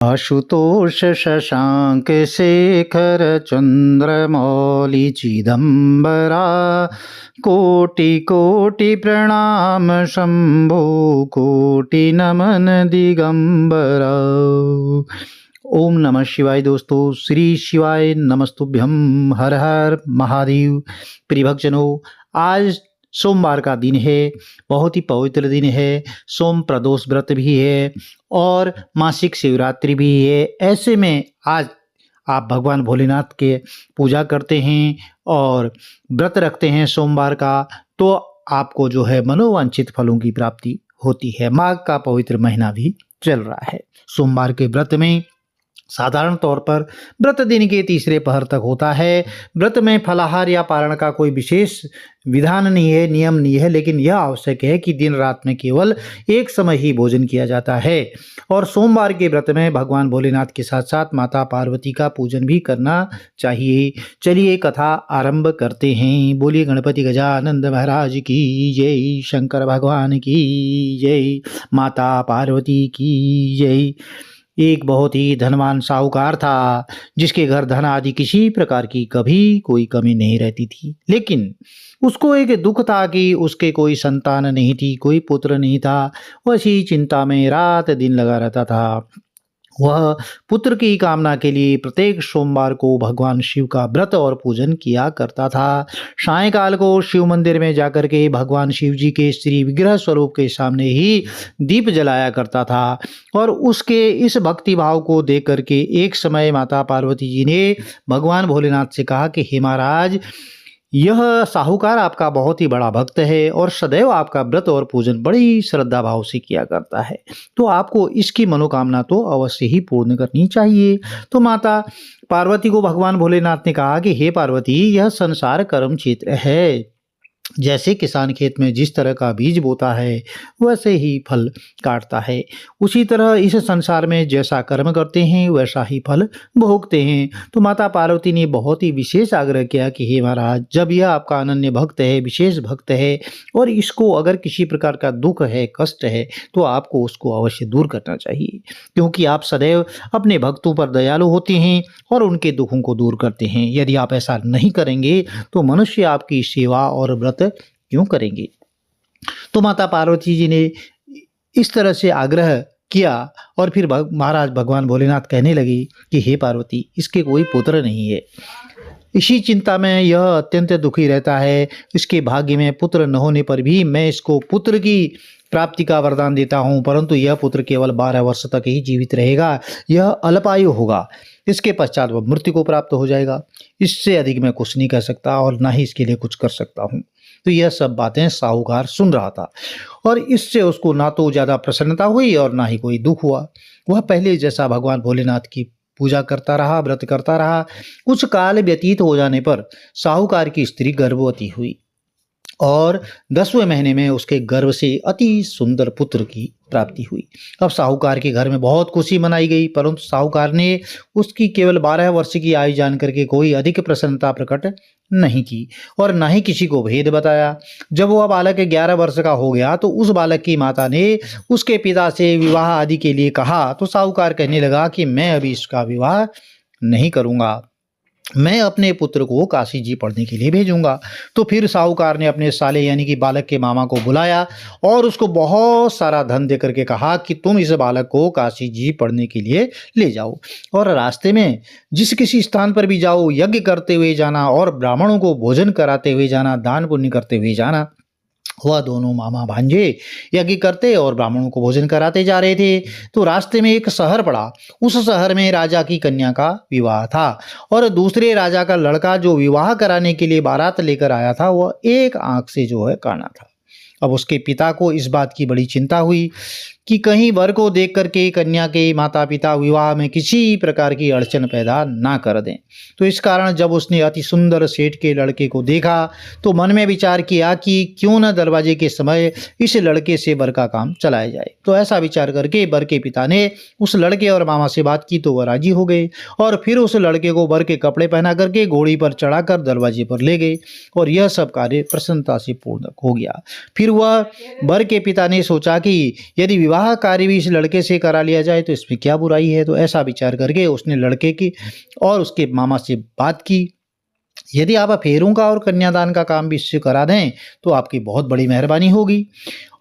आशुतोष शशांक शेखर चंद्रमौलि चिदंबरा कोटि कोटि प्रणाम शंभो कोटि नमन दिगंबरा। ओम नमः शिवाय। दोस्तों, श्री शिवाय नमस्तुभ्यम। हर हर महादेव। प्रिय भक्तजनों, आज सोमवार का दिन है, बहुत ही पवित्र दिन है। सोम प्रदोष व्रत भी है और मासिक शिवरात्रि भी है। ऐसे में आज आप भगवान भोलेनाथ के पूजा करते हैं और व्रत रखते हैं सोमवार का, तो आपको जो है मनोवांछित फलों की प्राप्ति होती है। माघ का पवित्र महीना भी चल रहा है। सोमवार के व्रत में साधारण तौर पर व्रत दिन के तीसरे पहर तक होता है। व्रत में फलाहार या पारण का कोई विशेष विधान नहीं है, नियम नहीं है, लेकिन यह आवश्यक है कि दिन रात में केवल एक समय ही भोजन किया जाता है। और सोमवार के व्रत में भगवान भोलेनाथ के साथ साथ माता पार्वती का पूजन भी करना चाहिए। चलिए कथा आरंभ करते हैं। बोलिए गणपति गजानंद महाराज की जय, शंकर भगवान की जय, माता पार्वती की जय। एक बहुत ही धनवान साहूकार था, जिसके घर धन आदि किसी प्रकार की कभी कोई कमी नहीं रहती थी। लेकिन उसको एक दुख था कि उसके कोई संतान नहीं थी, कोई पुत्र नहीं था। वैसी चिंता में रात दिन लगा रहता था। वह पुत्र की कामना के लिए प्रत्येक सोमवार को भगवान शिव का व्रत और पूजन किया करता था। सायंकाल को शिव मंदिर में जाकर के भगवान शिव जी के श्री विग्रह स्वरूप के सामने ही दीप जलाया करता था। और उसके इस भक्ति भाव को देख करके एक समय माता पार्वती जी ने भगवान भोलेनाथ से कहा कि हे महाराज, यह साहूकार आपका बहुत ही बड़ा भक्त है और सदैव आपका व्रत और पूजन बड़ी श्रद्धा भाव से किया करता है, तो आपको इसकी मनोकामना तो अवश्य ही पूर्ण करनी चाहिए। तो माता पार्वती को भगवान भोलेनाथ ने कहा कि हे पार्वती, यह संसार कर्म क्षेत्र है। जैसे किसान खेत में जिस तरह का बीज बोता है वैसे ही फल काटता है, उसी तरह इस संसार में जैसा कर्म करते हैं वैसा ही फल भोगते हैं। तो माता पार्वती ने बहुत ही विशेष आग्रह किया कि हे महाराज, जब यह आपका अनन्य भक्त है, विशेष भक्त है, और इसको अगर किसी प्रकार का दुख है, कष्ट है, तो आपको उसको अवश्य दूर करना चाहिए, क्योंकि आप सदैव अपने भक्तों पर दयालु होते हैं और उनके दुखों को दूर करते हैं। यदि आप ऐसा नहीं करेंगे तो मनुष्य आपकी सेवा और व्रत क्यों करेंगे। तो माता पार्वती जी ने इस तरह से आग्रह किया और फिर महाराज भगवान भोलेनाथ कहने लगे कि हे पार्वती, इसके कोई पुत्र नहीं है। इसी चिंता में यह अत्यंत दुखी रहता है। इसके भाग्य में पुत्र न होने पर भी मैं इसको पुत्र की प्राप्ति का वरदान देता हूँ, परंतु यह पुत्र केवल 12 वर्ष तक ही जीवित रहेगा। यह अल्पायु होगा, इसके पश्चात वह मृत्यु को प्राप्त हो जाएगा। इससे अधिक मैं कुछ नहीं कर सकता और ना ही इसके लिए कुछ कर सकता हूँ। तो यह सब बातें साहूकार सुन रहा था और इससे उसको ना तो ज़्यादा प्रसन्नता हुई और ना ही कोई दुख हुआ। वह पहले जैसा भगवान भोलेनाथ की पूजा करता रहा, व्रत करता रहा। कुछ काल व्यतीत हो जाने पर साहूकार की स्त्री गर्भवती हुई और 10वें महीने में उसके गर्भ से अति सुंदर पुत्र की प्राप्ति हुई। अब साहूकार के घर में बहुत खुशी मनाई गई, परंतु साहूकार ने उसकी केवल 12 वर्ष की आयु जानकर के कोई अधिक प्रसन्नता प्रकट नहीं की और न ही किसी को भेद बताया। जब वह बालक 11 वर्ष का हो गया तो उस बालक की माता ने उसके पिता से विवाह आदि के लिए कहा, तो साहूकार कहने लगा कि मैं अभी इसका विवाह नहीं करूँगा, मैं अपने पुत्र को काशी जी पढ़ने के लिए भेजूंगा। तो फिर साहूकार ने अपने साले यानी कि बालक के मामा को बुलाया और उसको बहुत सारा धन दे करके कहा कि तुम इस बालक को काशी जी पढ़ने के लिए ले जाओ और रास्ते में जिस किसी स्थान पर भी जाओ, यज्ञ करते हुए जाना और ब्राह्मणों को भोजन कराते हुए जाना, दान पुण्य करते हुए जाना। वह दोनों मामा भांजे यज्ञ करते और ब्राह्मणों को भोजन कराते जा रहे थे। तो रास्ते में एक शहर पड़ा। उस शहर में राजा की कन्या का विवाह था और दूसरे राजा का लड़का जो विवाह कराने के लिए बारात लेकर आया था, वह एक आंख से जो है काना था। अब उसके पिता को इस बात की बड़ी चिंता हुई कि कहीं वर को देख करके कन्या के माता पिता विवाह में किसी प्रकार की अड़चन पैदा ना कर दें। तो इस कारण जब उसने अति सुंदर सेठ के लड़के को देखा तो मन में विचार किया कि क्यों न दरवाजे के समय इस लड़के से वर का काम चलाया जाए। तो ऐसा विचार करके वर के पिता ने उस लड़के और मामा से बात की तो वह राजी हो गए और फिर उस लड़के को वर के कपड़े पहना करके घोड़ी पर चढ़ाकर दरवाजे पर ले गए और यह सब कार्य प्रसन्नता से पूर्ण हो गया। फिर वह वर के पिता ने सोचा कि यदि विवाह विवाह कार्य भी इस लड़के से करा लिया जाए तो इसमें क्या बुराई है। तो ऐसा विचार करके उसने लड़के की और उसके मामा से बात की, यदि आप फेरों का और कन्यादान का काम भी इससे करा दें तो आपकी बहुत बड़ी मेहरबानी होगी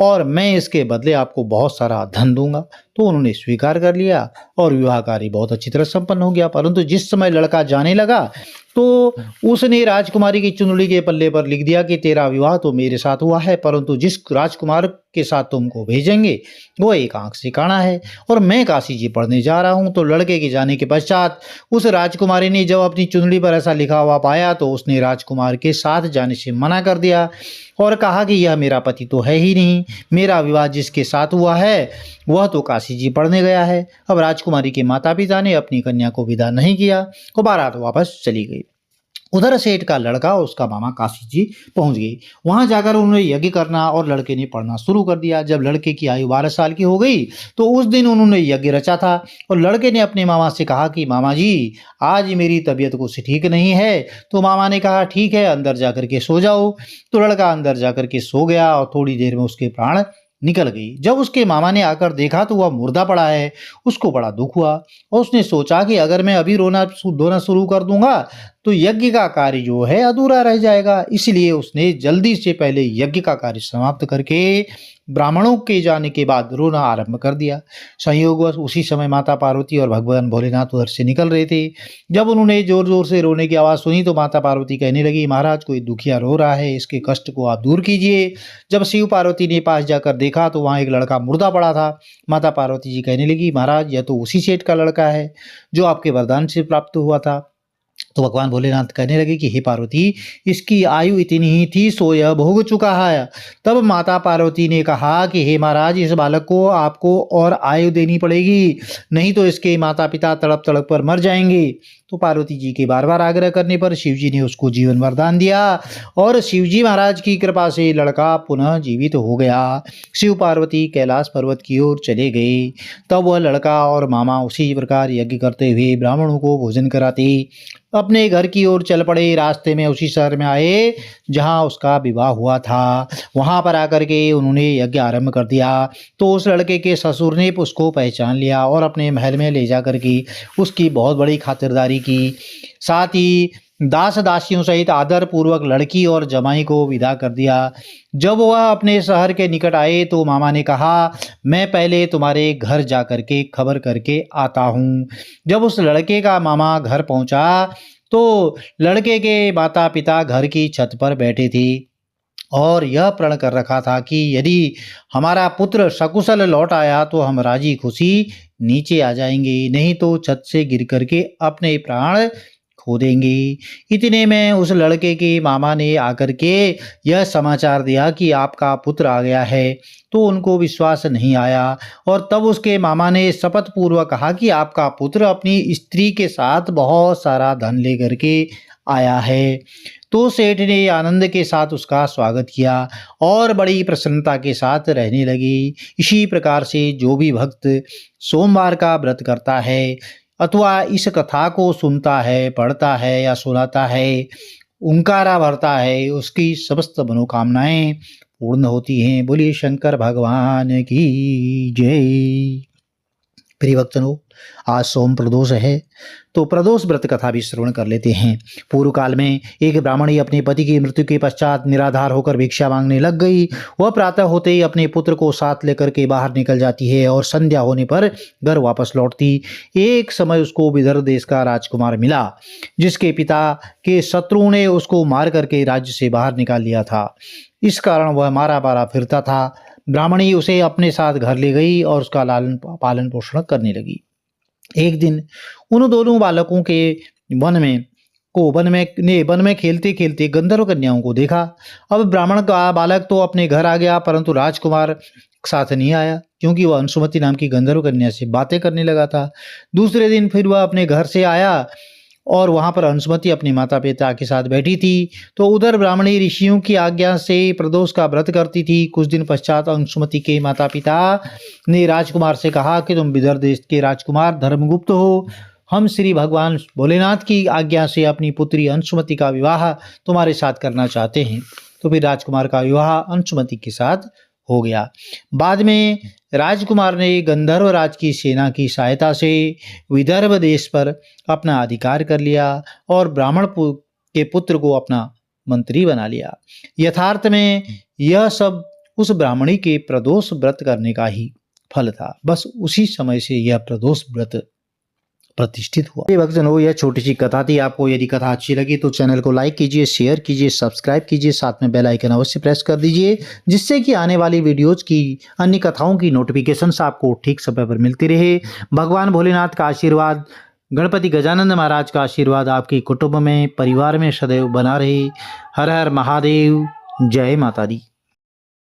और मैं इसके बदले आपको बहुत सारा धन दूंगा। तो उन्होंने स्वीकार कर लिया और विवाह कार्य बहुत अच्छी तरह संपन्न हो गया। परंतु जिस समय लड़का जाने लगा तो उसने राजकुमारी की चुंदड़ी के पल्ले पर लिख दिया कि तेरा विवाह तो मेरे साथ हुआ है, परंतु जिस राजकुमार के साथ तुमको भेजेंगे वो एक आंख से काना है और मैं काशी जी पढ़ने जा रहा हूँ। तो लड़के के जाने के पश्चात उस राजकुमारी ने जब अपनी चुंदड़ी पर ऐसा लिखा हुआ पाया तो उसने राजकुमार के साथ जाने से मना कर दिया और कहा कि यह मेरा पति तो है ही नहीं, मेरा विवाह जिसके साथ हुआ है वह तो काशी जी पढ़ने गया है। अब राजकुमारी के माता पिता ने अपनी कन्या को विदा नहीं किया और बारात वापस चली गई। उधर सेठ का लड़का और उसका मामा काशी जी पहुंच गए। वहां जाकर उन्होंने यज्ञ करना और लड़के ने पढ़ना शुरू कर दिया। जब लड़के की आयु 12 साल की हो गई तो उस दिन उन्होंने यज्ञ रचा था और लड़के ने अपने मामा से कहा कि मामा जी आज मेरी तबीयत कुछ ठीक नहीं है। तो मामा ने कहा ठीक है अंदर जाकर के सो जाओ। तो लड़का अंदर जाकर के सो गया और थोड़ी देर में उसके प्राण निकल गई। जब उसके मामा ने आकर देखा तो वह मुर्दा पड़ा है। उसको बड़ा दुख हुआ और उसने सोचा कि अगर मैं अभी धोना शुरू कर दूंगा तो यज्ञ का कार्य जो है अधूरा रह जाएगा। इसलिए उसने जल्दी से पहले यज्ञ का कार्य समाप्त करके ब्राह्मणों के जाने के बाद रोना आरंभ कर दिया। संयोगवश उसी समय माता पार्वती और भगवान भोलेनाथ उधर से निकल रहे थे। जब उन्होंने जोर जोर से रोने की आवाज़ सुनी तो माता पार्वती कहने लगी महाराज कोई दुखिया रो रहा है, इसके कष्ट को आप दूर कीजिए। जब शिव पार्वती ने पास जाकर देखा तो वहाँ एक लड़का मुर्दा पड़ा था। माता पार्वती जी कहने लगी महाराज यह तो उसी सेठ का लड़का है जो आपके वरदान से प्राप्त हुआ था। तो भगवान भोलेनाथ कहने लगे कि हे पार्वती इसकी आयु इतनी ही थी सो यह भोग चुका है। तब माता पार्वती ने कहा कि हे महाराज इस बालक को आपको और आयु देनी पड़ेगी, नहीं तो इसके माता पिता तड़प तड़प पर मर जाएंगे। तो पार्वती जी के बार बार आग्रह करने पर शिव जी ने उसको जीवन वरदान दिया और शिव जी महाराज की कृपा से लड़का पुनः जीवित हो गया। शिव पार्वती कैलाश पर्वत की ओर चले गए। तब वह लड़का और मामा उसी प्रकार यज्ञ करते हुए ब्राह्मणों को भोजन कराते अपने घर की ओर चल पड़े। रास्ते में उसी शहर में आए जहां उसका विवाह हुआ था। वहां पर आकर के उन्होंने यज्ञ आरंभ कर दिया। तो उस लड़के के ससुर ने उसको पहचान लिया और अपने महल में ले जाकर के उसकी बहुत बड़ी खातिरदारी की। साथ ही दास दासियों सहित आदर पूर्वक लड़की और जमाई को विदा कर दिया। जब वह अपने शहर के निकट आए तो मामा ने कहा मैं पहले तुम्हारे घर जा कर के खबर करके आता हूँ। जब उस लड़के का मामा घर पहुंचा तो लड़के के माता पिता घर की छत पर बैठे थे और यह प्रण कर रखा था कि यदि हमारा पुत्र सकुशल लौट आया तो हम राजी खुशी नीचे आ जाएंगे, नहीं तो छत से गिर करके अपने प्राण खो देंगे। इतने में उस लड़के के मामा ने आकर के यह समाचार दिया कि आपका पुत्र आ गया है। तो उनको विश्वास नहीं आया और तब उसके मामा ने शपथ पूर्वक कहा कि आपका पुत्र अपनी स्त्री के साथ बहुत सारा धन लेकर के आया है। तो सेठ ने आनंद के साथ उसका स्वागत किया और बड़ी प्रसन्नता के साथ रहने लगी। इसी प्रकार से जो भी भक्त सोमवार का व्रत करता है अथवा इस कथा को सुनता है, पढ़ता है या सुनाता है, ओंकारा भरता है, उसकी समस्त मनोकामनाएं पूर्ण होती हैं। बोलिए शंकर भगवान की जय। प्रिय भक्तों आज सोम प्रदोष है तो प्रदोष व्रत कथा भी श्रवण कर लेते हैं। पूर्व काल में एक ब्राह्मणी अपने पति की मृत्यु के पश्चात निराधार होकर भिक्षा मांगने लग गई। वह प्रातः होते ही अपने पुत्र को साथ लेकर के बाहर निकल जाती है और संध्या होने पर घर वापस लौटती। एक समय उसको विदर्भ देश का राजकुमार मिला जिसके पिता के शत्रुओं ने उसको मार करके राज्य से बाहर निकाल लिया था। इस कारण वह मारा मारा फिरता था। ब्राह्मणी उसे अपने साथ घर ले गई और उसका लालन पालन पोषण करने लगी। एक दिन उन दोनों बालकों के वन में खेलते खेलते गंधर्व कन्याओं को देखा। अब ब्राह्मण का बालक तो अपने घर आ गया परंतु राजकुमार साथ नहीं आया क्योंकि वह अंशुमति नाम की गंधर्व कन्या से बातें करने लगा था। दूसरे दिन फिर वह अपने घर से आया और वहां पर अंशुमति अपने माता पिता के साथ बैठी थी। तो उधर ब्राह्मणी ऋषियों की आज्ञा से प्रदोष का व्रत करती थी। कुछ दिन पश्चात अंशुमति के माता पिता ने राजकुमार से कहा कि तुम विदर्भ देश के राजकुमार धर्मगुप्त हो, हम श्री भगवान भोलेनाथ की आज्ञा से अपनी पुत्री अंशुमति का विवाह तुम्हारे साथ करना चाहते हैं। तो फिर राजकुमार का विवाह अंशुमति के साथ हो गया। बाद में राजकुमार ने गंधर्व राज की सेना की सहायता से विदर्भ देश पर अपना अधिकार कर लिया और ब्राह्मण के पुत्र को अपना मंत्री बना लिया। यथार्थ में यह सब उस ब्राह्मणी के प्रदोष व्रत करने का ही फल था। बस उसी समय से यह प्रदोष व्रत प्रतिष्ठित हुआ। ये भक्तजनों, यह छोटी सी कथा थी। आपको यदि कथा अच्छी लगी तो चैनल को लाइक कीजिए, शेयर कीजिए, सब्सक्राइब कीजिए, साथ में बेल आइकन अवश्य प्रेस कर दीजिए, जिससे कि आने वाली वीडियोज की अन्य कथाओं की नोटिफिकेशंस आपको ठीक समय पर मिलती रहे। भगवान भोलेनाथ का आशीर्वाद, गणपति गजानंद महाराज का आशीर्वाद आपके कुटुंब में, परिवार में सदैव बना रहे। हर हर महादेव, जय माता दी।